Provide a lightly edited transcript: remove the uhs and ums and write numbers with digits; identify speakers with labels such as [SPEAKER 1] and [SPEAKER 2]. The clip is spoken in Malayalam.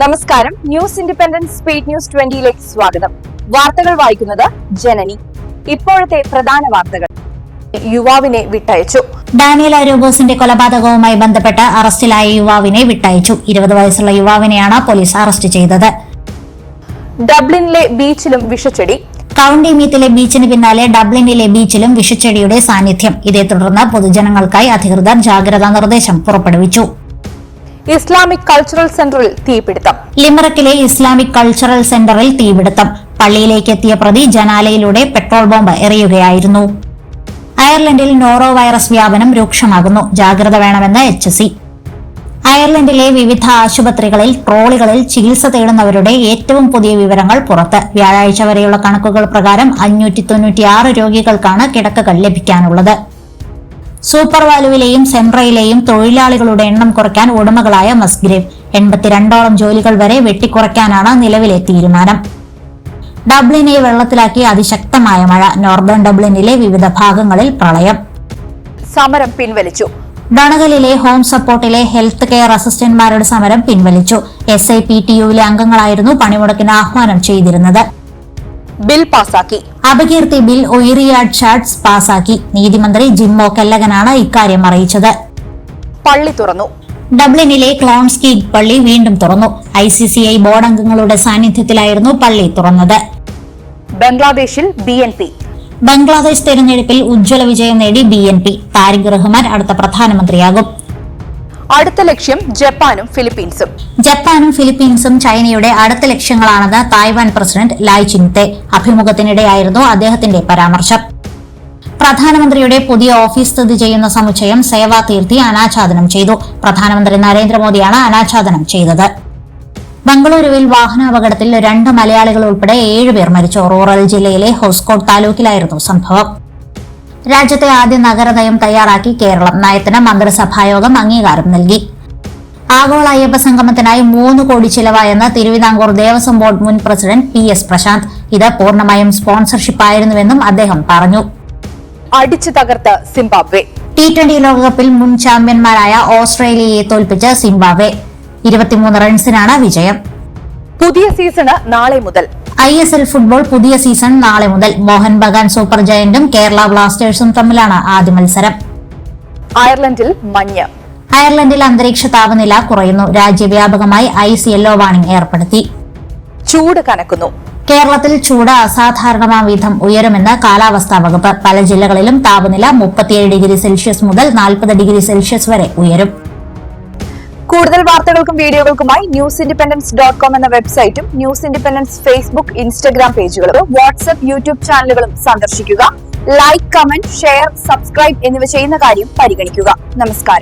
[SPEAKER 1] നമസ്കാരം. ന്യൂസ് ഇൻഡിപെൻഡന്റ് സ്പീഡ് ന്യൂസ് 20ലേക്ക് സ്വാഗതം. വാർത്തകൾ വായിക്കുന്നത് ജനനി. ഇപ്പോഴത്തെ പ്രധാന വാർത്തകൾ. യുവാവിനെ വിട്ടയച്ചു.
[SPEAKER 2] ഡാനിയൽ അരൂബോസിന്റെ കൊലപാതകവുമായി ബന്ധപ്പെട്ട് അറസ്റ്റിലായ യുവാവിനെ വിട്ടയച്ചു. 20 വയസ്സുള്ള യുവാവിനെയാണ് പോലീസ് അറസ്റ്റ് ചെയ്തത്.
[SPEAKER 1] ഡബ്ലിനിലെ ബീച്ചിലും വിഷച്ചെടി.
[SPEAKER 2] കൌണ്ടി മീത്തിലെ ബീച്ചിന് പിന്നാലെ ഡബ്ലിനിലെ ബീച്ചിലും വിഷച്ചെടിയുടെ സാന്നിധ്യം. ഇതേ തുടർന്ന് പൊതുജനങ്ങൾക്കായി അധികൃതർ ജാഗ്രതാ നിർദ്ദേശം പുറപ്പെടുവിച്ചു.
[SPEAKER 1] ഇസ്ലാമിക് കൾച്ചറൽ സെന്ററിൽ തീപിടുത്തം.
[SPEAKER 2] ലിമറക്കിലെ ഇസ്ലാമിക് കൾച്ചറൽ സെന്ററിൽ തീപിടുത്തം. പള്ളിയിലേക്ക് എത്തിയ പ്രതി ജനാലയിലൂടെ പെട്രോൾ ബോംബ് എറിയുകയായിരുന്നു. അയർലൻഡിൽ നോറോ വൈറസ് വ്യാപനം രൂക്ഷമാകുന്നു. ജാഗ്രത വേണമെന്ന് HSE. അയർലൻഡിലെ വിവിധ ആശുപത്രികളിൽ ട്രോളികളിൽ ചികിത്സ തേടുന്നവരുടെ ഏറ്റവും പുതിയ വിവരങ്ങൾ പുറത്ത്. വ്യാഴാഴ്ച വരെയുള്ള കണക്കുകൾ പ്രകാരം 596 രോഗികൾക്കാണ് കിടക്കകൾ ലഭിക്കാനുള്ളത്. സൂപ്പർ വാലുവിലെയും സെൻട്രയിലെയും തൊഴിലാളികളുടെ എണ്ണം കുറയ്ക്കാൻ ഉടമകളായ മസ്ഗ്രേവ് 82ഓളം ജോലികൾ വരെ വെട്ടിക്കുറയ്ക്കാനാണ് നിലവിലെ തീരുമാനം. ഡബ്ലിനെ വെള്ളത്തിലാക്കി അതിശക്തമായ മഴ. നോർത്തേൺ ഡബ്ലിനിലെ വിവിധ ഭാഗങ്ങളിൽ പ്രളയം.
[SPEAKER 1] സമരം പിൻവലിച്ചു.
[SPEAKER 2] ഡണഗലിലെ ഹോം സപ്പോർട്ടിലെ ഹെൽത്ത് കെയർ അസിസ്റ്റന്റ്മാരുടെ സമരം പിൻവലിച്ചു. SIPTUവിലെ അംഗങ്ങളായിരുന്നു പണിമുടക്കിന് ആഹ്വാനം ചെയ്തിരുന്നത്.
[SPEAKER 1] ബിൽ പാസാക്കി.
[SPEAKER 2] അപകീർത്തി ബിൽ ഒയിറിയാഡ് ചാർട്സ് പാസാക്കി. നീതിമന്ത്രി ജിമ്മോ കെല്ലഗനാണ് ഇക്കാര്യം അറിയിച്ചത്.
[SPEAKER 1] പള്ളി തുറന്നു.
[SPEAKER 2] ഡബ്ലിനിലെ ക്ലോൺസ്കി പള്ളി വീണ്ടും തുറന്നു. ICCI ബോർഡ് അംഗങ്ങളുടെ സാന്നിധ്യത്തിലായിരുന്നു പള്ളി തുറന്നത്.
[SPEAKER 1] ബംഗ്ലാദേശിൽ BNP.
[SPEAKER 2] ബംഗ്ലാദേശ് തെരഞ്ഞെടുപ്പിൽ ഉജ്ജ്വല വിജയം നേടി BNP. താരിഖ് റഹ്മാൻ അടുത്ത പ്രധാനമന്ത്രിയാകും.
[SPEAKER 1] അടുത്ത ലക്ഷ്യം ജപ്പാനും ഫിലിപ്പീൻസും.
[SPEAKER 2] ജപ്പാനും ഫിലിപ്പീൻസും ചൈനയുടെ അടുത്ത ലക്ഷ്യങ്ങളാണെന്ന് തായ്വാൻ പ്രസിഡന്റ് ലായ് ചിങ്തെ. അഭിമുഖത്തിനിടെയായിരുന്നു അദ്ദേഹത്തിന്റെ പരാമർശം. പ്രധാനമന്ത്രിയുടെ പുതിയ ഓഫീസ് സ്ഥിതി ചെയ്യുന്ന സമുച്ചയം സേവാ തീർത്ഥി അനാച്ഛാദനം ചെയ്തു. പ്രധാനമന്ത്രി നരേന്ദ്രമോദിയാണ് അനാച്ഛാദനം ചെയ്തത്. ബംഗളൂരുവിൽ വാഹനാപകടത്തിൽ 2 മലയാളികൾ ഉൾപ്പെടെ 7 പേർ മരിച്ചു. റൂറൽ ജില്ലയിലെ ഹോസ്കോട്ട് താലൂക്കിലായിരുന്നു സംഭവം. രാജ്യത്തെ ആദ്യ നഗരനയം തയ്യാറാക്കി കേരളം. നയത്തിന് മന്ത്രിസഭായോഗം അംഗീകാരം നൽകി. ആഗോള അയ്യപ്പ സംഗമത്തിനായി 3 കോടി ചിലവായെന്ന് തിരുവിതാംകൂർ ദേവസ്വം ബോർഡ് മുൻ പ്രസിഡന്റ് PS പ്രശാന്ത്. ഇത് പൂർണ്ണമായും സ്പോൺസർഷിപ്പായിരുന്നുവെന്നും അദ്ദേഹം പറഞ്ഞു.
[SPEAKER 1] അടിച്ചു തകർത്ത് സിംബാബ്വെ.
[SPEAKER 2] T20 ലോകകപ്പിൽ മുൻ ചാമ്പ്യന്മാരായ ഓസ്ട്രേലിയയെ തോൽപ്പിച്ച് സിംബാബ്വെ. 23 റൺസിനാണ് വിജയം.
[SPEAKER 1] പുതിയ സീസണ് നാളെ മുതൽ.
[SPEAKER 2] ISL ഫുട്ബോൾ പുതിയ സീസൺ നാളെ മുതൽ. മോഹൻ ബഗാൻ സൂപ്പർ ജയന്റും കേരള ബ്ലാസ്റ്റേഴ്സും തമ്മിലാണ് ആദ്യ മത്സരം.
[SPEAKER 1] അയർലൻഡിൽ മഞ്ഞ്.
[SPEAKER 2] അയർലൻഡിൽ അന്തരീക്ഷ താപനില കുറയുന്നു. രാജ്യവ്യാപകമായി ഐസ് യെല്ലോ വാർണിംഗ് ഏർപ്പെടുത്തി.
[SPEAKER 1] ചൂട് കനക്കുന്നു.
[SPEAKER 2] കേരളത്തിൽ ചൂട് അസാധാരണമാം വിധം ഉയരുമെന്ന് കാലാവസ്ഥാ വകുപ്പ്. പല ജില്ലകളിലും താപനില 37 ഡിഗ്രി സെൽഷ്യസ് മുതൽ 40 ഡിഗ്രി സെൽഷ്യസ് വരെ ഉയരും.
[SPEAKER 1] കൂടുതൽ വാർത്തകൾക്കും വീഡിയോകൾക്കുമായി newsindependence.com എന്ന വെബ്സൈറ്റും ന്യൂസ് ഇൻഡിപെൻഡൻസ് ഫേസ്ബുക്ക്, ഇൻസ്റ്റഗ്രാം പേജുകളും വാട്സ്ആപ്പ്, യൂട്യൂബ് ചാനലുകളും സന്ദർശിക്കുക. ലൈക്ക്, കമന്റ്, ഷെയർ, സബ്സ്ക്രൈബ് എന്നിവ ചെയ്യുന്ന കാര്യം പരിഗണിക്കുക. നമസ്കാരം.